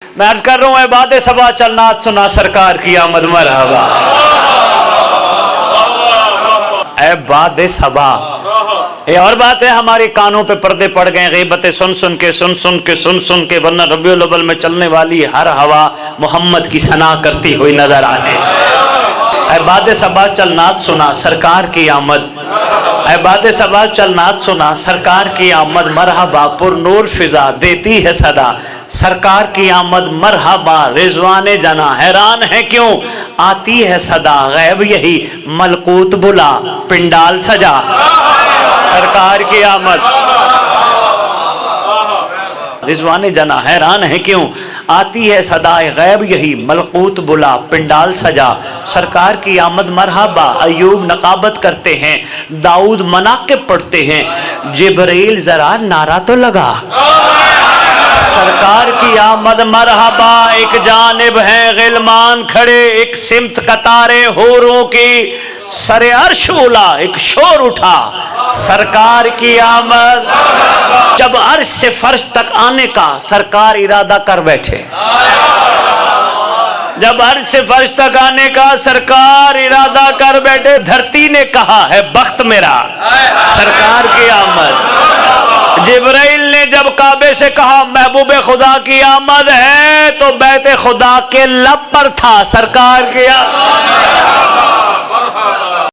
میں عرض کر رہا ہوں اے باد صبا چل نعت سنا سرکار کی آمد مرحبا. اے باد صبا. یہ اور بات ہے ہمارے کانوں پہ پردے پڑ گئے غیبتیں سن سن کے ورنہ ربیع الاول میں چلنے والی ہر ہوا محمد کی ثنا کرتی ہوئی نظر آتے. اے باد صبا چل نعت سنا سرکار کی آمد. اے باد صبا چل نعت سنا سرکار کی آمد مرحبا پر نور فضا دیتی ہے صدا سرکار کی آمد مرحبا رضوان جنا حیران ہے کیوں آتی ہے صدا غیب یہی ملکوت بلا پنڈال سجا سرکار کی آمد. رضوان جنا حیران ہے کیوں آتی ہے صدائے غیب یہی ملکوت بلا پنڈال سجا سرکار کی آمد مرحبا. ایوب نقابت کرتے ہیں داؤد مناقب پڑھتے ہیں جبرائیل ذرا نعرہ تو لگا سرکار کی آمد مرحبا. ایک جانب ہیں غلمان کھڑے ایک سمت قطارے حوروں کی سر عرش اولا ایک شور اٹھا سرکار کی آمد. جب عرش سے فرش تک آنے کا سرکار ارادہ کر بیٹھے جب عرش سے فرش تک آنے کا سرکار ارادہ کر بیٹھے دھرتی نے کہا ہے بخت میرا سرکار کی آمد. جبرائیل نے جب کعبے سے کہا محبوب خدا کی آمد ہے تو بیت خدا کے لب پر تھا سرکار کی آمد.